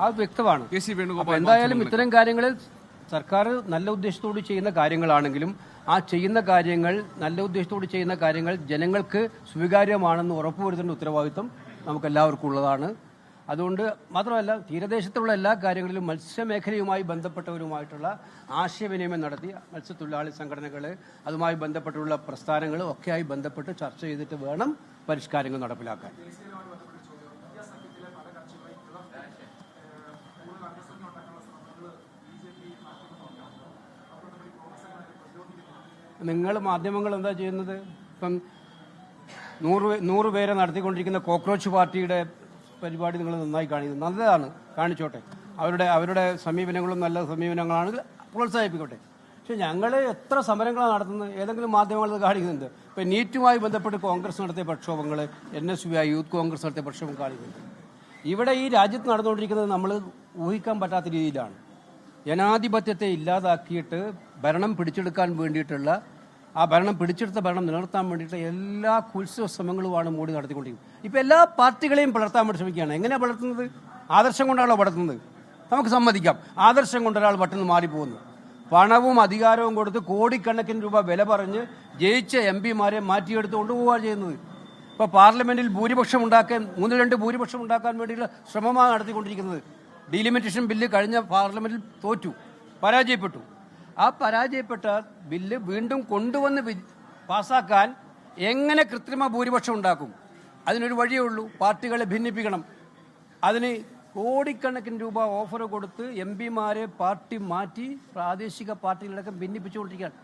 അത് വ്യക്തമാണ്. എന്തായാലും ഇത്തരം കാര്യങ്ങളിൽ സർക്കാർ നല്ല ഉദ്ദേശത്തോട് ചെയ്യുന്ന കാര്യങ്ങളാണെങ്കിലും ആ ചെയ്യുന്ന കാര്യങ്ങൾ നല്ല ഉദ്ദേശത്തോട് ചെയ്യുന്ന കാര്യങ്ങൾ ജനങ്ങൾക്ക് സ്വീകാര്യമാണെന്ന് ഉറപ്പുവരുത്തേണ്ട ഉത്തരവാദിത്വം നമുക്കെല്ലാവർക്കും ഉള്ളതാണ്. അതുകൊണ്ട് മാത്രമല്ല, തീരദേശത്തുള്ള എല്ലാ കാര്യങ്ങളിലും മത്സ്യമേഖലയുമായി ബന്ധപ്പെട്ടവരുമായിട്ടുള്ള ആശയവിനിമയം നടത്തി മത്സ്യത്തൊഴിലാളി സംഘടനകൾ, അതുമായി ബന്ധപ്പെട്ടുള്ള പ്രസ്ഥാനങ്ങൾ ഒക്കെയായി ബന്ധപ്പെട്ട് ചർച്ച ചെയ്തിട്ട് വേണം പരിഷ്കാരങ്ങൾ നടപ്പിലാക്കാൻ. നിങ്ങൾ മാധ്യമങ്ങൾ എന്താ ചെയ്യുന്നത്? ഇപ്പം 100 പേരെ നടത്തിക്കൊണ്ടിരിക്കുന്ന കോക്രോച്ച് പാർട്ടിയുടെ പരിപാടി നിങ്ങൾ നന്നായി കാണിക്കുന്നത് നല്ലതാണ്, കാണിച്ചോട്ടെ. അവരുടെ സമീപനങ്ങളും നല്ല സമീപനങ്ങളാണെങ്കിൽ പ്രോത്സാഹിപ്പിക്കട്ടെ. പക്ഷെ ഞങ്ങൾ എത്ര സമരങ്ങളാണ് നടത്തുന്നത്? ഏതെങ്കിലും മാധ്യമങ്ങൾ കാണിക്കുന്നുണ്ട്. ഇപ്പം നീറ്റുമായി ബന്ധപ്പെട്ട് കോൺഗ്രസ് നടത്തിയ പ്രക്ഷോഭങ്ങൾ, NSUI യൂത്ത് കോൺഗ്രസ് നടത്തിയ പ്രക്ഷോഭം കാണിക്കുന്നുണ്ട്. ഇവിടെ ഈ രാജ്യത്ത് നടന്നുകൊണ്ടിരിക്കുന്നത് നമ്മൾ ഊഹിക്കാൻ പറ്റാത്ത രീതിയിലാണ്. ജനാധിപത്യത്തെ ഇല്ലാതാക്കിയിട്ട് ഭരണം പിടിച്ചെടുക്കാൻ വേണ്ടിയിട്ടുള്ള പിടിച്ചെടുത്ത ഭരണം നിലനിർത്താൻ വേണ്ടിയിട്ട് എല്ലാ കുത്സവ ശ്രമങ്ങളുമാണ് മോഡി നടത്തിക്കൊണ്ടിരിക്കുന്നത്. ഇപ്പോൾ എല്ലാ പാർട്ടികളെയും വളർത്താൻ വേണ്ടി ശ്രമിക്കുകയാണ്. എങ്ങനെയാണ് വളർത്തുന്നത്? ആദർശം കൊണ്ടാണോ വളർത്തുന്നത്? നമുക്ക് സമ്മതിക്കാം, ആദർശം കൊണ്ട് ഒരാൾ പെട്ടെന്ന് മാറിപ്പോകുന്നു. പണവും അധികാരവും കൊടുത്ത് കോടിക്കണക്കിന് രൂപ വില പറഞ്ഞ് ജയിച്ച MP-മാരെ മാറ്റിയെടുത്ത് കൊണ്ടുപോവുകയാണ് ചെയ്യുന്നത്. ഇപ്പോൾ പാർലമെന്റിൽ ഭൂരിപക്ഷം ഉണ്ടാക്കാൻ 3-2 ഭൂരിപക്ഷം ഉണ്ടാക്കാൻ വേണ്ടിയുള്ള ശ്രമമാണ് നടത്തിക്കൊണ്ടിരിക്കുന്നത്. ഡീലിമിറ്റേഷൻ ബില്ല് കഴിഞ്ഞ പാർലമെന്റിൽ പരാജയപ്പെട്ടു. ആ പരാജയപ്പെട്ട ബില്ല് വീണ്ടും കൊണ്ടുവന്ന് പാസ്സാക്കാൻ എങ്ങനെ കൃത്രിമ ഭൂരിപക്ഷം ഉണ്ടാക്കും? അതിനൊരു വഴിയേ ഉള്ളൂ, പാർട്ടികളെ ഭിന്നിപ്പിക്കണം. അതിന് കോടിക്കണക്കിന് രൂപ ഓഫർ കൊടുത്ത് MP-മാരെ പാർട്ടി മാറ്റി പ്രാദേശിക പാർട്ടികളടക്കം ഭിന്നിപ്പിച്ചുകൊണ്ടിരിക്കുകയാണ്.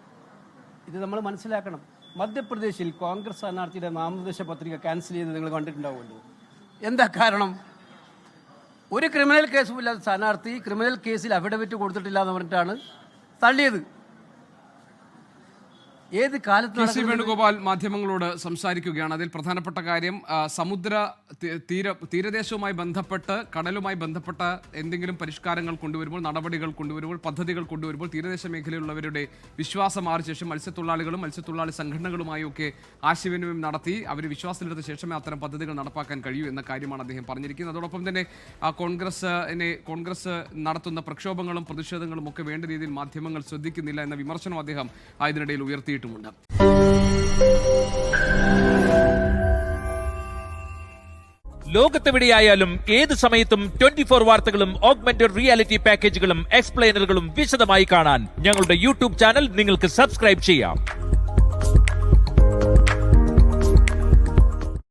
ഇത് നമ്മൾ മനസ്സിലാക്കണം. മധ്യപ്രദേശിൽ കോൺഗ്രസ് സ്ഥാനാർത്ഥിയുടെ നാമനിർദ്ദേശ പത്രിക ക്യാൻസൽ ചെയ്ത് നിങ്ങൾ കണ്ടിട്ടുണ്ടാവുമല്ലോ. എന്താ കാരണം? ഒരു ക്രിമിനൽ കേസുമില്ലാത്ത സ്ഥാനാർത്ഥി ക്രിമിനൽ കേസിൽ അഫിഡവിറ്റ് കൊടുത്തിട്ടില്ല എന്ന് പറഞ്ഞിട്ടാണ് തള്ളിയത്. ഏത് കാലത്ത് വേണുഗോപാൽ മാധ്യമങ്ങളോട് സംസാരിക്കുകയാണ്. അതിൽ പ്രധാനപ്പെട്ട കാര്യം തീരദേശവുമായി ബന്ധപ്പെട്ട്, കടലുമായി ബന്ധപ്പെട്ട എന്തെങ്കിലും പരിഷ്കാരങ്ങൾ കൊണ്ടുവരുമ്പോൾ, നടപടികൾ കൊണ്ടുവരുമ്പോൾ, പദ്ധതികൾ കൊണ്ടുവരുമ്പോൾ തീരദേശ മേഖലയിലുള്ളവരുടെ വിശ്വാസം ആർജിച്ച ശേഷം മത്സ്യത്തൊഴിലാളികളും മത്സ്യത്തൊഴിലാളി സംഘടനകളുമായി ഒക്കെ ആശയവിനിമയം നടത്തി അവർ വിശ്വാസത്തിലെടുത്ത ശേഷമേ അത്തരം പദ്ധതികൾ നടപ്പാക്കാൻ കഴിയൂ എന്ന കാര്യമാണ് അദ്ദേഹം പറഞ്ഞിരിക്കുന്നത്. അതോടൊപ്പം തന്നെ കോൺഗ്രസ് നടത്തുന്ന പ്രക്ഷോഭങ്ങളും പ്രതിഷേധങ്ങളും ഒക്കെ വേണ്ട രീതിയിൽ മാധ്യമങ്ങൾ ശ്രദ്ധിക്കുന്നില്ല എന്ന വിമർശനം അദ്ദേഹം ഇതിനിടയിൽ ഉയർത്തിയിട്ടുണ്ട്. ലോകത്തെവിടെയായാലും ഏത് സമയത്തും 24 വാർത്തകളും ഓഗ്മെന്റഡ് റിയാലിറ്റി പാക്കേജുകളും എക്സ്പ്ലെയിനറുകളും വിശദമായി കാണാൻ ഞങ്ങളുടെ YouTube ചാനൽ നിങ്ങൾക്ക് സബ്സ്ക്രൈബ് ചെയ്യാം.